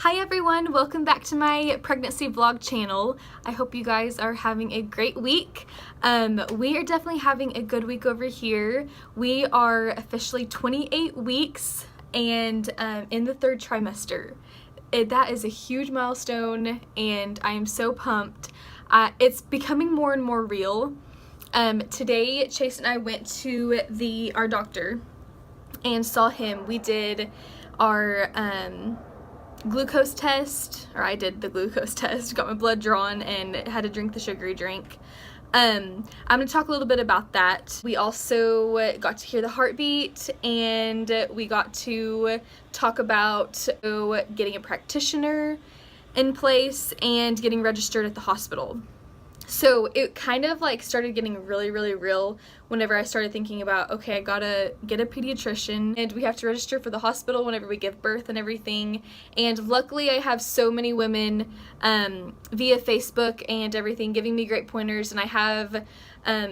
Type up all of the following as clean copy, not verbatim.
Hi everyone, welcome back to my pregnancy vlog channel. I hope you guys are having a great week. We are definitely having a good week over here. We are officially 28 weeks and in the third trimester. That is a huge milestone and I am so pumped. It's becoming more and more real. Today Chase and I went to our doctor and saw him. We did our glucose test, or I did the glucose test, got my blood drawn and had to drink the sugary drink. I'm going to talk a little bit about that. We also got to hear the heartbeat and we got to talk about getting a practitioner in place and getting registered at the hospital. So it kind of like started getting really real whenever I started thinking about, okay, I gotta get a pediatrician and we have to register for the hospital whenever we give birth and everything. And luckily I have so many women via Facebook and everything giving me great pointers, and I have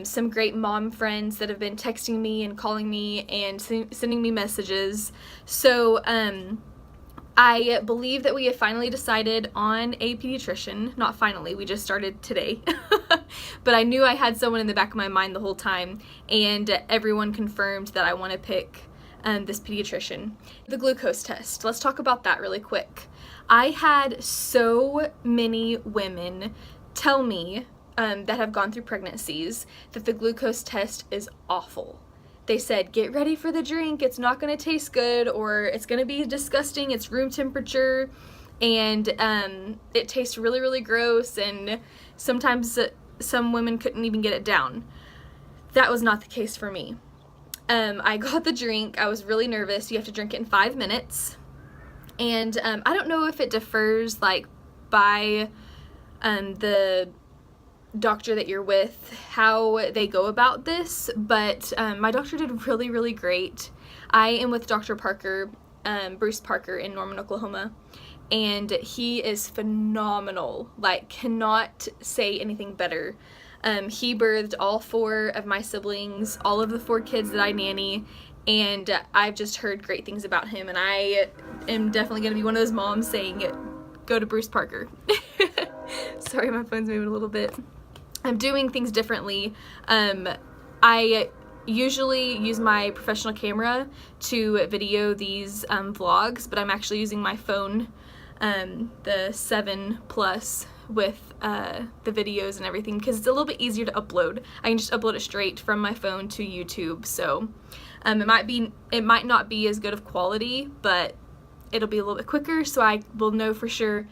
some great mom friends that have been texting me and calling me and sending me messages. So I believe that we have finally decided on a pediatrician. Not finally, we just started today. But I knew I had someone in the back of my mind the whole time, and everyone confirmed that I want to pick this pediatrician. The glucose test, let's talk about that really quick. I had so many women tell me that have gone through pregnancies that the glucose test is awful. They said, get ready for the drink, it's not going to taste good, or it's going to be disgusting, it's room temperature, and it tastes really gross, and sometimes some women couldn't even get it down. That was not the case for me. I got the drink, I was really nervous. You have to drink it in 5 minutes, and I don't know if it differs like by the doctor that you're with, how they go about this, but my doctor did really great. I am with Dr. Parker, Bruce Parker in Norman, Oklahoma, and he is phenomenal. Like, cannot say anything better. He birthed all 4 of my siblings, all of the 4 kids that I nanny, and I've just heard great things about him, and I am definitely going to be one of those moms saying, go to Bruce Parker. Sorry, my phone's moving a little bit. I'm doing things differently. I usually use my professional camera to video these vlogs, but I'm actually using my phone, the 7 Plus, with the videos and everything, because it's a little bit easier to upload. I can just upload it straight from my phone to YouTube, so it might not be as good of quality, but it'll be a little bit quicker, so I will know for sure.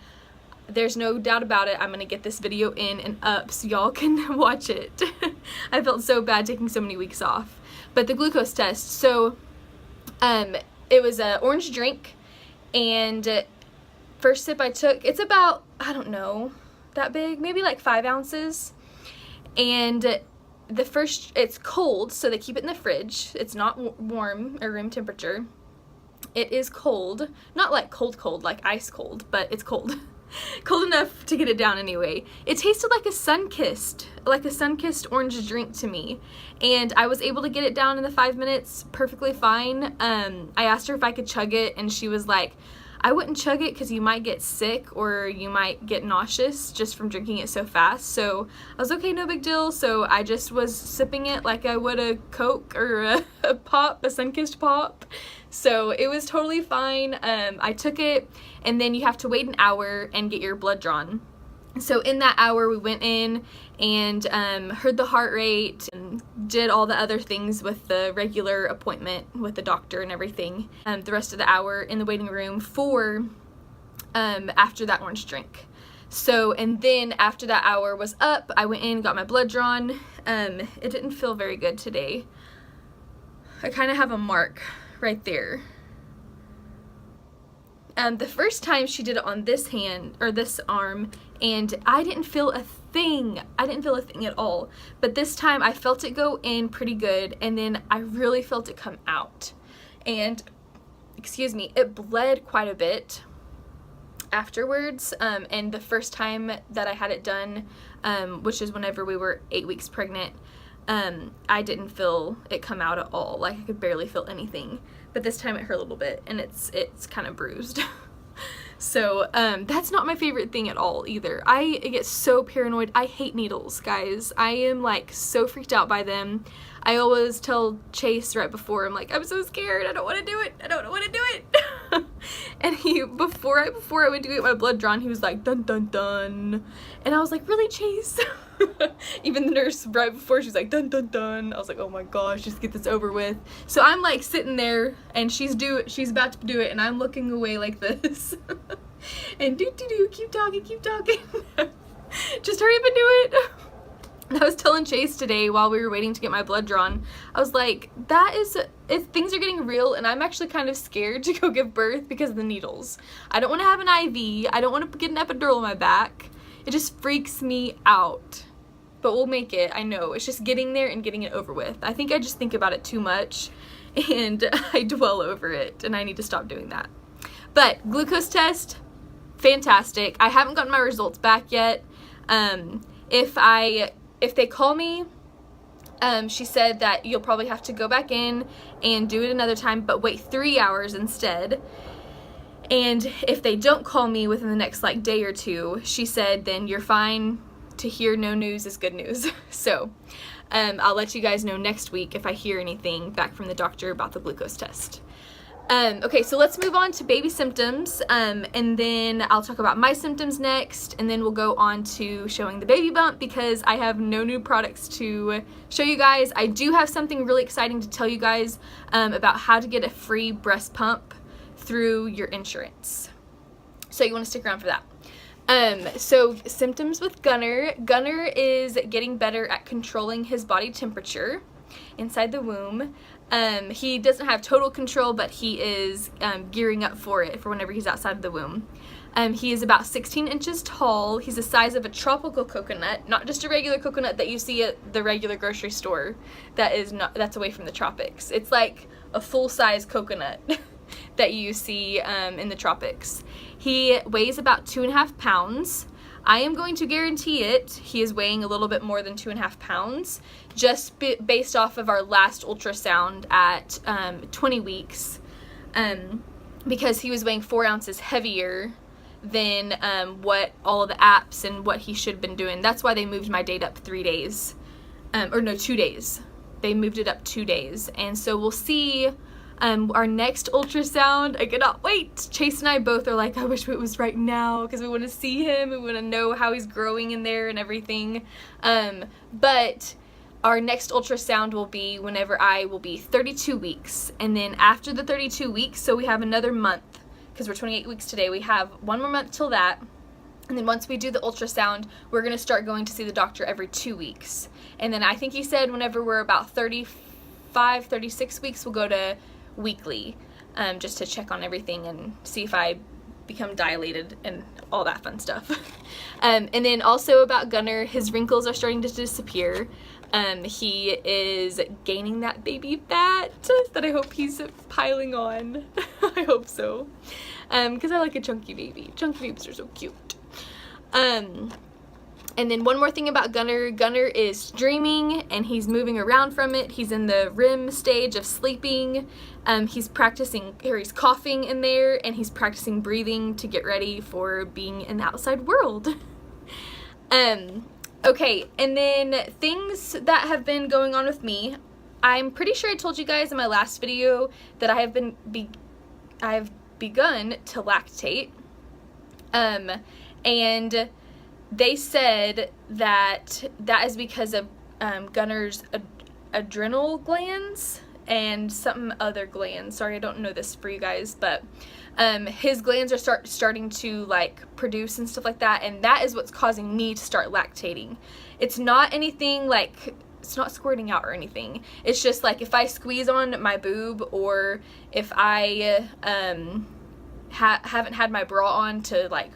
There's no doubt about it, I'm going to get this video in and up so y'all can watch it. I felt so bad taking so many weeks off. But the glucose test, so it was an orange drink, and first sip I took, it's about, I don't know, that big, maybe like 5 ounces. And it's cold, so they keep it in the fridge. It's not warm or room temperature. It is cold, not like cold, like ice cold, but it's cold. Cold enough to get it down anyway. It tasted like a sun-kissed orange drink to me, and I was able to get it down in the 5 minutes perfectly fine. I asked her if I could chug it, and she was like, I wouldn't chug it because you might get sick or you might get nauseous just from drinking it so fast. So I was okay, no big deal. So I just was sipping it like I would a Coke or a pop, a sun-kissed pop. So it was totally fine. I took it, and then you have to wait an hour and get your blood drawn. So in that hour we went in and heard the heart rate and did all the other things with the regular appointment with the doctor and everything. The rest of the hour in the waiting room for after that orange drink. So, and then after that hour was up, I went in, got my blood drawn. It didn't feel very good today. I kind of have a mark right there. The first time she did it on this hand, or this arm, and I didn't feel a thing. I didn't feel a thing at all. But this time I felt it go in pretty good, and then I really felt it come out. And, excuse me, it bled quite a bit afterwards. And the first time that I had it done, which is whenever we were 8 weeks pregnant, I didn't feel it come out at all. Like, I could barely feel anything. But this time it hurt a little bit, and it's kind of bruised. So that's not my favorite thing at all either. I get so paranoid. I hate needles, guys. I am like so freaked out by them. I always tell Chase right before, I'm like, I'm so scared, I don't want to do it, I don't want to do it. And he, before I went to get my blood drawn, he was like, dun dun dun. And I was like, really, Chase? Even the nurse right before, she was like, dun dun dun. I was like, oh my gosh, just get this over with. So I'm like sitting there, and she's about to do it, and I'm looking away like this. And do, keep talking. Just hurry up and do it. And I was telling Chase today while we were waiting to get my blood drawn, I was like, if things are getting real, and I'm actually kind of scared to go give birth because of the needles. I don't want to have an IV. I don't want to get an epidural in my back. It just freaks me out. But we'll make it, I know. It's just getting there and getting it over with. I think I just think about it too much, and I dwell over it, and I need to stop doing that. But glucose test, fantastic. I haven't gotten my results back yet. If they call me, she said that you'll probably have to go back in and do it another time, but wait 3 hours instead. And if they don't call me within the next like day or two, she said then you're fine. To hear no news is good news. So I'll let you guys know next week if I hear anything back from the doctor about the glucose test. Okay, so let's move on to baby symptoms, and then I'll talk about my symptoms next, and then we'll go on to showing the baby bump because I have no new products to show you guys. I do have something really exciting to tell you guys about how to get a free breast pump through your insurance. So you want to stick around for that. So symptoms with Gunner. Gunner is getting better at controlling his body temperature inside the womb. He doesn't have total control, but he is gearing up for it for whenever he's outside of the womb. He is about 16 inches tall. He's the size of a tropical coconut, not just a regular coconut that you see at the regular grocery store that's away from the tropics. It's like a full-size coconut that you see in the tropics. He weighs about 2.5 pounds. I am going to guarantee it. He is weighing a little bit more than 2.5 pounds, just based off of our last ultrasound at 20 weeks, because he was weighing 4 ounces heavier than what all of the apps and what he should have been doing. That's why they moved my date up 3 days, or no, 2 days. They moved it up 2 days, and so we'll see. Our next ultrasound, I cannot wait. Chase and I both are like, I wish it was right now because we want to see him. We want to know how he's growing in there and everything. But our next ultrasound will be whenever I will be 32 weeks. And then after the 32 weeks, so we have another month because we're 28 weeks today. We have 1 more month till that. And then once we do the ultrasound, we're going to start going to see the doctor every 2 weeks. And then I think he said whenever we're about 35, 36 weeks, we'll go to weekly, just to check on everything and see if I become dilated and all that fun stuff. And then also about Gunner, his wrinkles are starting to disappear. He is gaining that baby fat that I hope he's piling on. I hope so, because I like a chunky baby. Chunky babies are so cute. And then one more thing about Gunner. Gunner is dreaming and he's moving around from it. He's in the REM stage of sleeping. He's practicing, or he's coughing in there, and he's practicing breathing to get ready for being in the outside world. Okay, and then things that have been going on with me. I'm pretty sure I told you guys in my last video that I have begun to lactate. And they said that is because of Gunner's adrenal glands and some other glands. Sorry, I don't know this for you guys, but his glands are starting to like produce and stuff like that, and that is what's causing me to start lactating. It's not anything like, it's not squirting out or anything. It's just like if I squeeze on my boob, or if I haven't had my bra on to like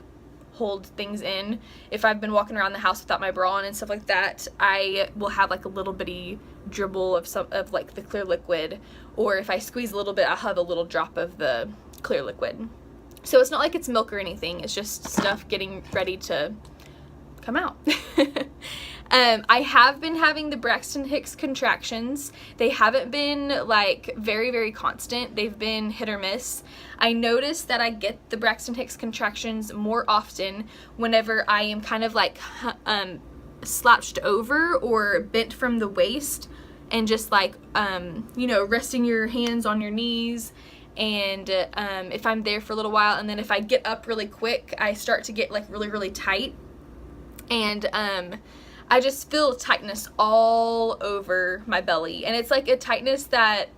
hold things in. If I've been walking around the house without my bra on and stuff like that, I will have like a little bitty dribble of like the clear liquid, or if I squeeze a little bit, I'll have a little drop of the clear liquid. So it's not like it's milk or anything, it's just stuff getting ready to come out. I have been having the Braxton Hicks contractions. They haven't been like very, very constant. They've been hit or miss. I notice that I get the Braxton Hicks contractions more often whenever I am kind of like slouched over or bent from the waist and just like, you know, resting your hands on your knees. And if I'm there for a little while, and then if I get up really quick, I start to get like really, really tight. And I just feel tightness all over my belly. And it's like a tightness that,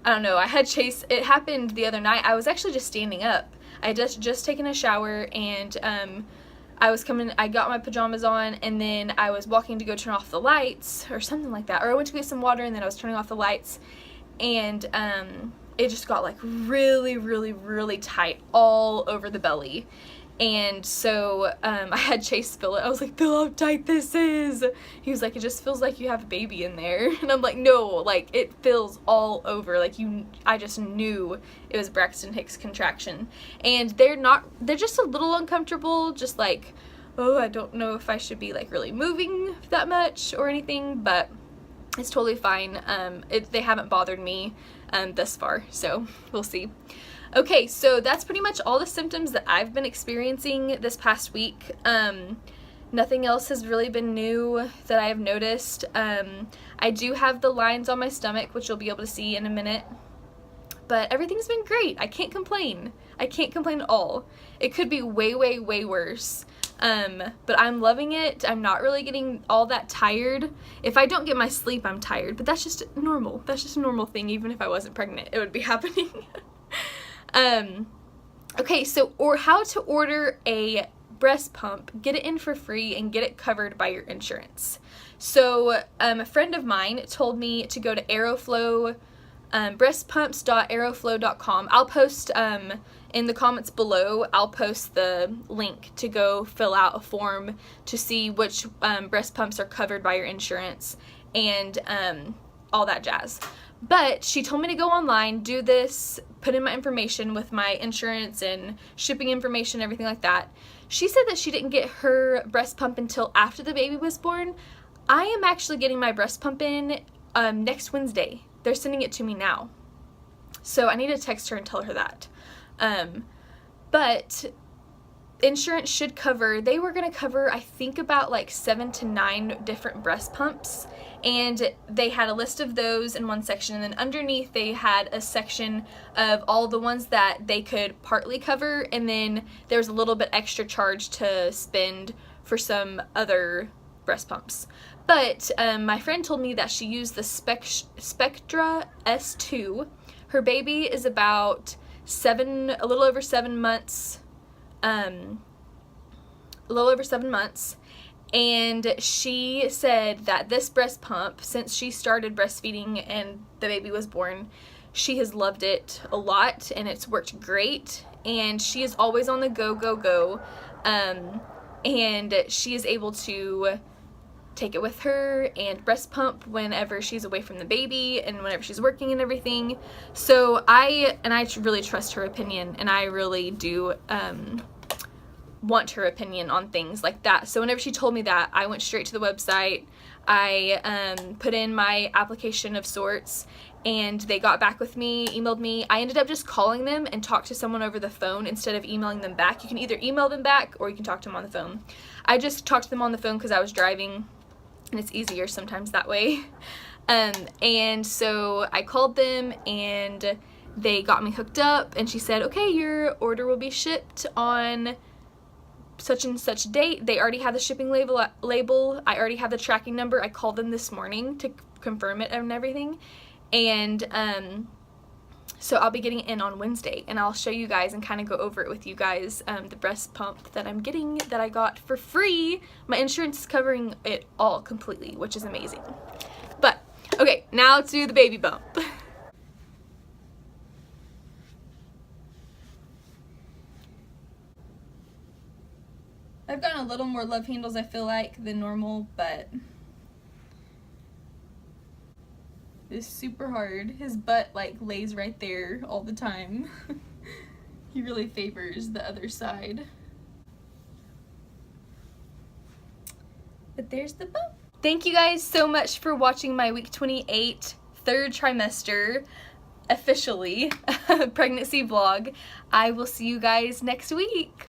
I don't know, I had Chase, it happened the other night. I was actually just standing up. I had just taken a shower, and I got my pajamas on, and then I was walking to go turn off the lights or something like that. Or I went to get some water, and then I was turning off the lights, and it just got like really, really, really tight all over the belly. And so I had Chase feel it. I was like, feel how tight this is. He was like, it just feels like you have a baby in there. And I'm like, no, like it feels all over. Like I just knew it was Braxton Hicks contraction. And they're just a little uncomfortable. Just like, oh, I don't know if I should be like really moving that much or anything, but it's totally fine. They haven't bothered me thus far, so we'll see. Okay, so that's pretty much all the symptoms that I've been experiencing this past week. Nothing else has really been new that I have noticed. I do have the lines on my stomach, which you'll be able to see in a minute. But everything's been great. I can't complain. I can't complain at all. It could be way, way, way worse. But I'm loving it. I'm not really getting all that tired. If I don't get my sleep, I'm tired. But that's just normal. That's just a normal thing. Even if I wasn't pregnant, it would be happening. Okay, so how to order a breast pump, get it in for free, and get it covered by your insurance. So a friend of mine told me to go to Aeroflow, breastpumps.aeroflow.com. I'll post in the comments below, I'll post the link to go fill out a form to see which breast pumps are covered by your insurance and all that jazz. But she told me to go online, do this, put in my information with my insurance and shipping information, everything like that. She said that she didn't get her breast pump until after the baby was born. I am actually getting my breast pump in next Wednesday. They're sending it to me now. So I need to text her and tell her that. But insurance should cover, they were going to cover, I think, about like 7 to 9 different breast pumps. And they had a list of those in one section, and then underneath they had a section of all the ones that they could partly cover, and then there was a little bit extra charge to spend for some other breast pumps. But my friend told me that she used the Spectra S2. Her baby is about a little over 7 months, and she said that this breast pump, since she started breastfeeding and the baby was born, she has loved it a lot, and it's worked great, and she is always on the go, and she is able to take it with her and breast pump whenever she's away from the baby and whenever she's working and everything. So I really trust her opinion, and I really do want her opinion on things like that. So whenever she told me that, I went straight to the website. I put in my application of sorts, and they got back with me, emailed me. I ended up just calling them and talked to someone over the phone instead of emailing them back. You can either email them back or you can talk to them on the phone. I just talked to them on the phone because I was driving, and it's easier sometimes that way. And so I called them, and they got me hooked up, and she said, okay, your order will be shipped on such and such date. They already have the shipping label. I already have the tracking number. I called them this morning to confirm it and everything. And so I'll be getting it in on Wednesday, and I'll show you guys and kind of go over it with you guys, the breast pump that I'm getting that I got for free. My insurance is covering it all completely, which is amazing. But okay, now to the baby bump. I've gotten a little more love handles, I feel like, than normal, but it's super hard. His butt like lays right there all the time. He really favors the other side. But there's the bump. Thank you guys so much for watching my week 28 third trimester officially pregnancy vlog. I will see you guys next week.